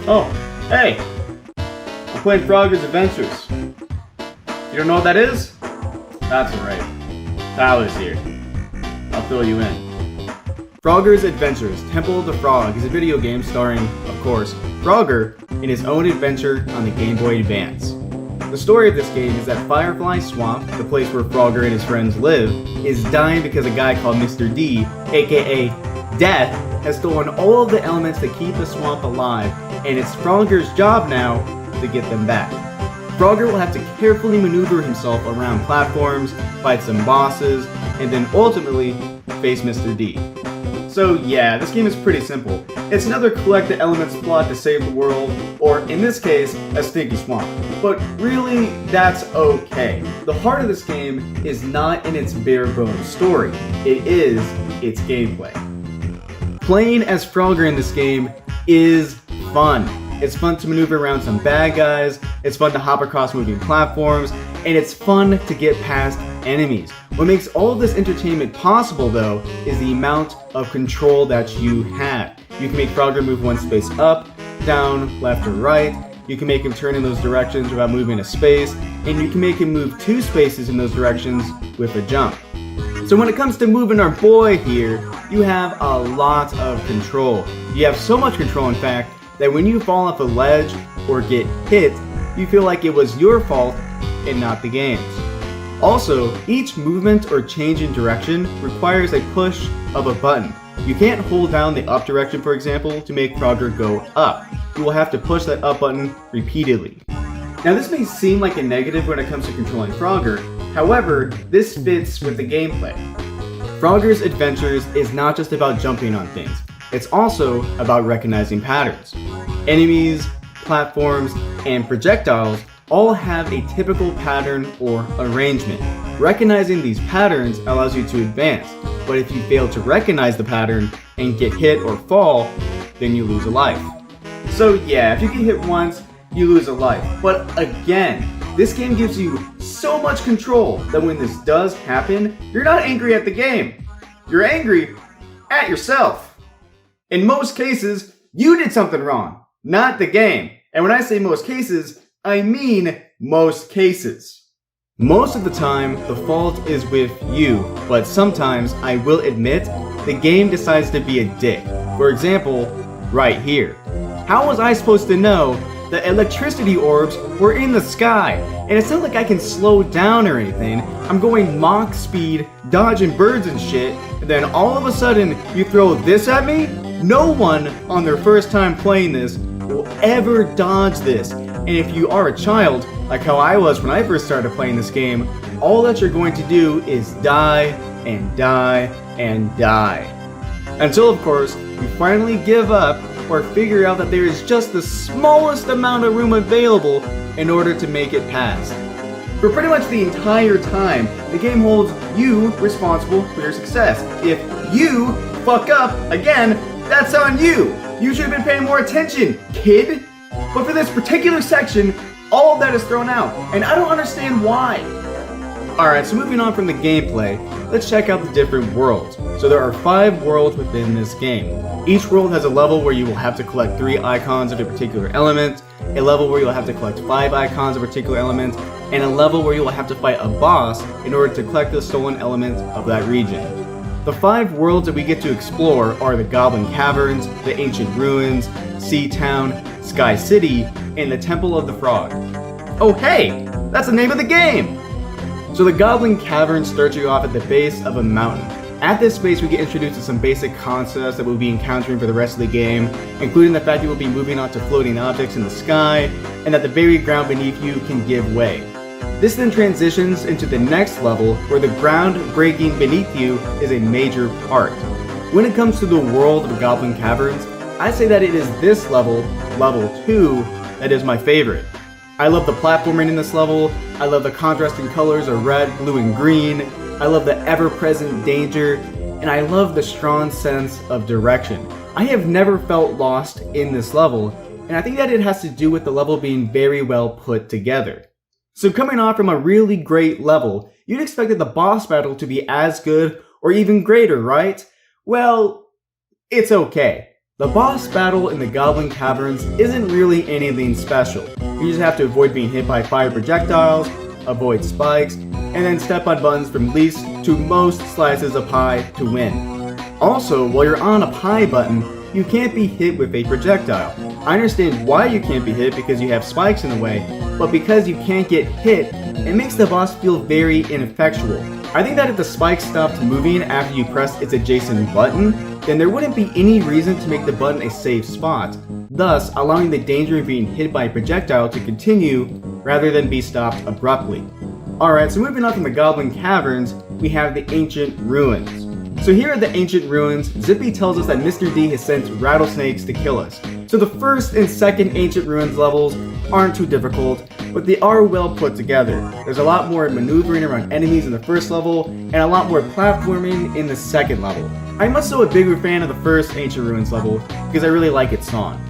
Oh, hey! I'm playing Frogger's Adventures. You don't know what that is? That's alright. Tyler's here. I'll fill you in. Frogger's Adventures, Temple of the Frog is a video game starring, of course, Frogger in his own adventure on the Game Boy Advance. The story of this game is that Firefly Swamp, the place where Frogger and his friends live, is dying because a guy called Mr. D, aka Death, has stolen all of the elements that keep the swamp alive, and it's Frogger's job now to get them back. Frogger will have to carefully maneuver himself around platforms, fight some bosses, and then ultimately face Mr. D. So yeah, this game is pretty simple. It's another collect the elements plot to save the world, or in this case, a stinky swamp. But really, that's okay. The heart of this game is not in its bare bones story, it is its gameplay. Playing as Frogger in this game is fun. It's fun to maneuver around some bad guys, it's fun to hop across moving platforms, and it's fun to get past enemies. What makes all of this entertainment possible, though, is the amount of control that you have. You can make Frogger move one space up, down, left, or right. You can make him turn in those directions without moving a space, and you can make him move 2 spaces in those directions with a jump. So when it comes to moving our boy here, you have a lot of control. You have so much control, in fact, that when you fall off a ledge or get hit, you feel like it was your fault and not the game's. Also, each movement or change in direction requires a push of a button. You can't hold down the up direction, for example, to make Frogger go up. You will have to push that up button repeatedly. Now this may seem like a negative when it comes to controlling Frogger, however, this fits with the gameplay. Frogger's Adventures is not just about jumping on things, it's also about recognizing patterns. Enemies, platforms, and projectiles all have a typical pattern or arrangement. Recognizing these patterns allows you to advance, but if you fail to recognize the pattern and get hit or fall, then you lose a life. So yeah, if you get hit once, you lose a life. But again, this game gives you so much control that when this does happen, you're not angry at the game. You're angry at yourself. In most cases, you did something wrong, not the game. And when I say most cases, I mean most cases. Most of the time, the fault is with you, but sometimes, I will admit, the game decides to be a dick. For example, right here. How was I supposed to know that electricity orbs were in the sky? And it's not like I can slow down or anything. I'm going Mach speed, dodging birds and shit, and then all of a sudden, you throw this at me? No one on their first time playing this will ever dodge this. And if you are a child, like how I was when I first started playing this game, all that you're going to do is die and die and die. Until, of course, you finally give up or figure out that there is just the smallest amount of room available in order to make it past. For pretty much the entire time, the game holds you responsible for your success. If you fuck up again, that's on you. You should have been paying more attention, kid. But for this particular section, all of that is thrown out, and I don't understand why. Alright, so moving on from the gameplay, let's check out the different worlds. So there are 5 worlds within this game. Each world has a level where you will have to collect 3 icons of a particular element, a level where you'll have to collect 5 icons of a particular element, and a level where you will have to fight a boss in order to collect the stolen element of that region. The 5 worlds that we get to explore are the Goblin Caverns, the Ancient Ruins, Sea Town, Sky City, and the Temple of the Frog. Oh hey, that's the name of the game! So the Goblin Cavern starts you off at the base of a mountain. At this base we get introduced to some basic concepts that we'll be encountering for the rest of the game, including the fact that we'll be moving on to floating objects in the sky, and that the very ground beneath you can give way. This then transitions into the next level where the ground breaking beneath you is a major part. When it comes to the world of Goblin Caverns, I say that it is this level, level 2, that is my favorite. I love the platforming in this level, I love the contrasting colors of red, blue, and green, I love the ever-present danger, and I love the strong sense of direction. I have never felt lost in this level, and I think that it has to do with the level being very well put together. So coming off from a really great level, you'd expected the boss battle to be as good or even greater, right? Well, it's okay. The boss battle in the Goblin Caverns isn't really anything special. You just have to avoid being hit by fire projectiles, avoid spikes, and then step on buttons from least to most slices of pie to win. Also, while you're on a pie button, you can't be hit with a projectile. I understand why you can't be hit because you have spikes in the way, but because you can't get hit, it makes the boss feel very ineffectual. I think that if the spike stopped moving after you press its adjacent button, then there wouldn't be any reason to make the button a safe spot, thus allowing the danger of being hit by a projectile to continue rather than be stopped abruptly. Alright, so moving on from the Goblin Caverns, we have the Ancient Ruins. So here at the Ancient Ruins, Zippy tells us that Mr. D has sent rattlesnakes to kill us. So the first and second Ancient Ruins levels aren't too difficult, but they are well put together. There's a lot more maneuvering around enemies in the first level, and a lot more platforming in the second level. I'm also a bigger fan of the first Ancient Ruins level, because I really like its song.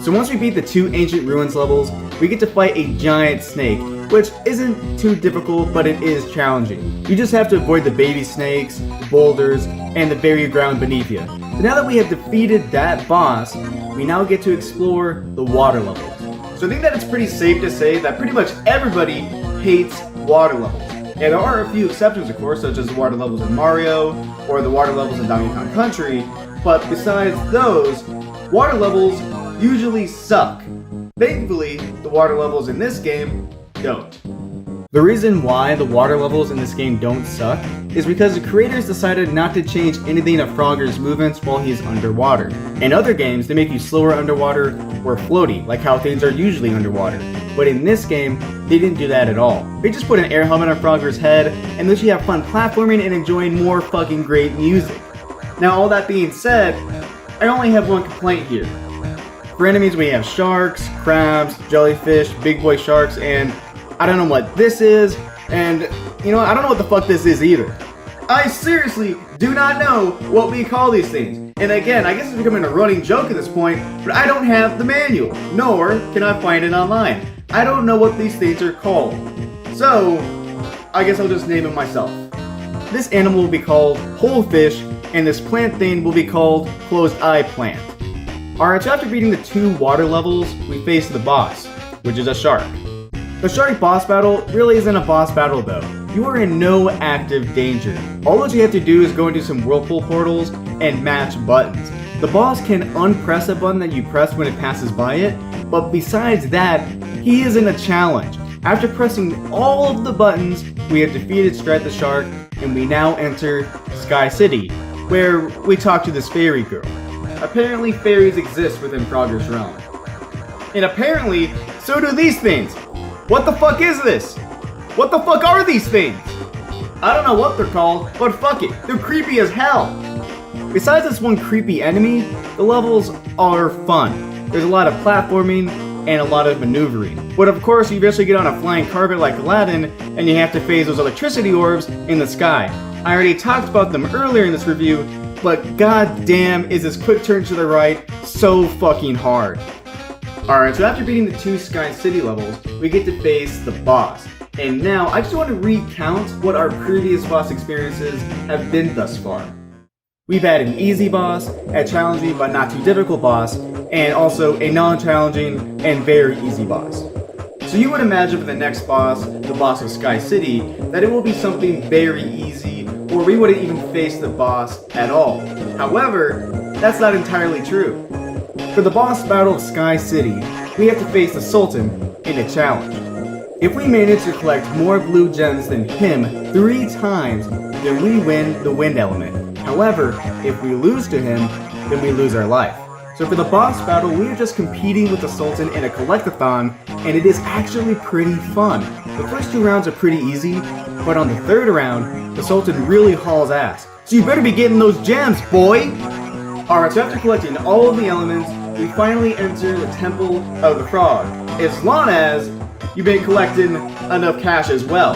So once we beat the 2 Ancient Ruins levels, we get to fight a giant snake, which isn't too difficult, but it is challenging. You just have to avoid the baby snakes, boulders, and the buried ground beneath you. So now that we have defeated that boss, we now get to explore the water levels. So I think that it's pretty safe to say that pretty much everybody hates water levels. And there are a few exceptions, of course, such as the water levels in Mario, or the water levels in Donkey Kong Country, but besides those, water levels usually suck. Thankfully, the water levels in this game don't. The reason why the water levels in this game don't suck is because the creators decided not to change anything of Frogger's movements while he's underwater. In other games, they make you slower underwater or floaty, like how things are usually underwater. But in this game, they didn't do that at all. They just put an air helmet on Frogger's head and let you have fun platforming and enjoying more fucking great music. Now, all that being said, I only have one complaint here. For enemies, we have sharks, crabs, jellyfish, big boy sharks, and I don't know what this is, and you know, I don't know what the fuck this is either. I seriously do not know what we call these things. And again, I guess it's becoming a running joke at this point, but I don't have the manual, nor can I find it online. I don't know what these things are called. So, I guess I'll just name it myself. This animal will be called whole fish, and this plant thing will be called closed eye plant. Alright, so after beating the 2 water levels, we face the boss, which is a shark. The shark boss battle really isn't a boss battle though. You are in no active danger. All that you have to do is go into some whirlpool portals and match buttons. The boss can unpress a button that you press when it passes by it, but besides that, he isn't a challenge. After pressing all of the buttons, we have defeated Strike the Shark, and we now enter Sky City, where we talk to this fairy girl. Apparently fairies exist within Frogger's realm. And apparently, so do these things! What the fuck is this? What the fuck are these things? I don't know what they're called, but fuck it, they're creepy as hell! Besides this one creepy enemy, the levels are fun. There's a lot of platforming and a lot of maneuvering. But of course, you eventually get on a flying carpet like Aladdin, and you have to phase those electricity orbs in the sky. I already talked about them earlier in this review, but goddamn is this quick turn to the right so fucking hard. Alright, so after beating the 2 Sky City levels, we get to face the boss. And now, I just want to recount what our previous boss experiences have been thus far. We've had an easy boss, a challenging but not too difficult boss, and also a non-challenging and very easy boss. So you would imagine for the next boss, the boss of Sky City, that it will be something very easy, or we wouldn't even face the boss at all. However, that's not entirely true. For the boss battle of Sky City, we have to face the Sultan in a challenge. If we manage to collect more blue gems than him 3 times, then we win the wind element. However, if we lose to him, then we lose our life. So for the boss battle, we are just competing with the Sultan in a collectathon, and it is actually pretty fun. The first 2 rounds are pretty easy, but on the 3rd round, the Sultan really hauls ass. So you better be getting those gems, boy! Alright, so after collecting all of the elements, we finally enter the Temple of the Frog, as long as you've been collecting enough cash as well.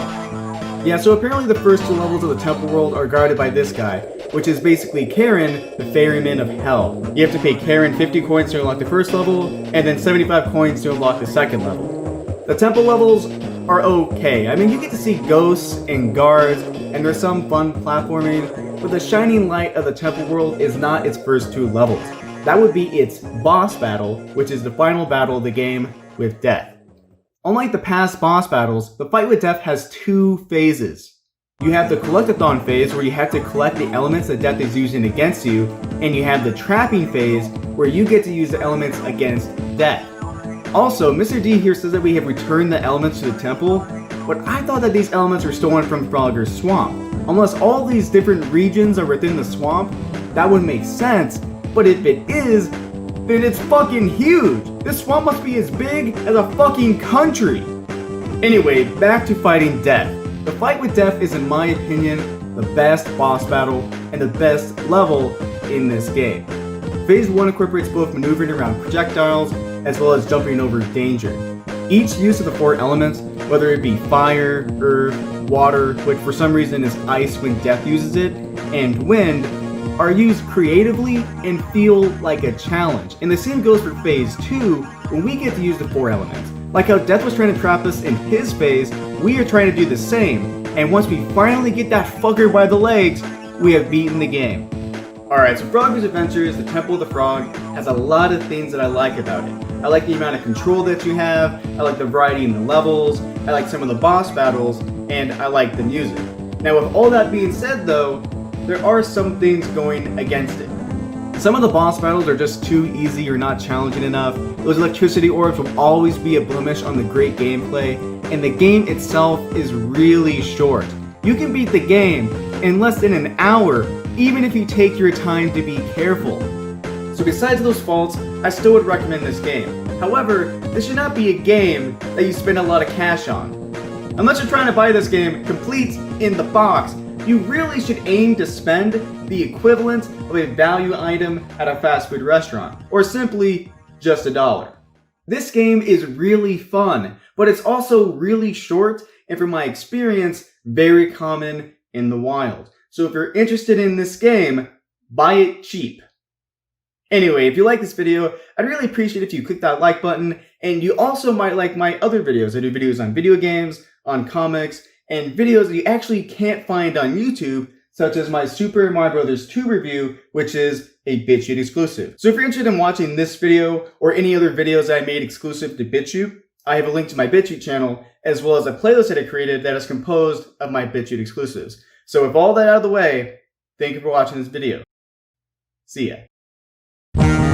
Yeah, so apparently the first 2 levels of the Temple World are guarded by this guy, which is basically Karen, the Ferryman of Hell. You have to pay Karen 50 coins to unlock the first level, and then 75 coins to unlock the second level. The temple levels are okay. I mean, you get to see ghosts and guards, and there's some fun platforming, but the shining light of the Temple World is not its first 2 levels. that would be its boss battle, which is the final battle of the game with death. Unlike the past boss battles, the fight with death has two phases. You have the collectathon phase where you have to collect the elements that death is using against you, and you have the trapping phase where you get to use the elements against death. Also, Mr. D here says that we have returned the elements to the temple, but I thought that these elements were stolen from Frogger's swamp. Unless all these different regions are within the swamp, that would make sense, but if it is, then it's fucking huge! This swamp must be as big as a fucking country! Anyway, back to fighting death. The fight with death is, in my opinion, the best boss battle and the best level in this game. Phase 1 incorporates both maneuvering around projectiles as well as jumping over danger. Each use of the 4 elements, whether it be fire, earth, water, which for some reason is ice when death uses it, and wind, are used creatively and feel like a challenge. And the same goes for phase 2 when we get to use the 4 elements. Like how Death was trying to trap us in his phase, we are trying to do the same, and once we finally get that fucker by the legs, we have beaten the game. Alright, so Frogger's Adventures, the Temple of the Frog, has a lot of things that I like about it. I like the amount of control that you have, I like the variety in the levels, I like some of the boss battles, and I like the music. Now with all that being said though, there are some things going against it. Some of the boss battles are just too easy or not challenging enough. Those electricity orbs will always be a blemish on the great gameplay, and the game itself is really short. You can beat the game in less than an hour, even if you take your time to be careful. So besides those faults, I still would recommend this game. However, this should not be a game that you spend a lot of cash on. Unless you're trying to buy this game complete in the box, you really should aim to spend the equivalent of a value item at a fast food restaurant, or simply just $1. This game is really fun, but it's also really short, and from my experience, very common in the wild. So if you're interested in this game, buy it cheap. Anyway, if you like this video, I'd really appreciate if you click that like button, and you also might like my other videos. I do videos on video games, on comics, and videos that you actually can't find on YouTube, such as my Super Mario Bros. 2 review, which is a BitChute exclusive. So if you're interested in watching this video, or any other videos I made exclusive to BitChute, I have a link to my BitChute channel, as well as a playlist that I created that is composed of my BitChute exclusives. So with all that out of the way, thank you for watching this video. See ya.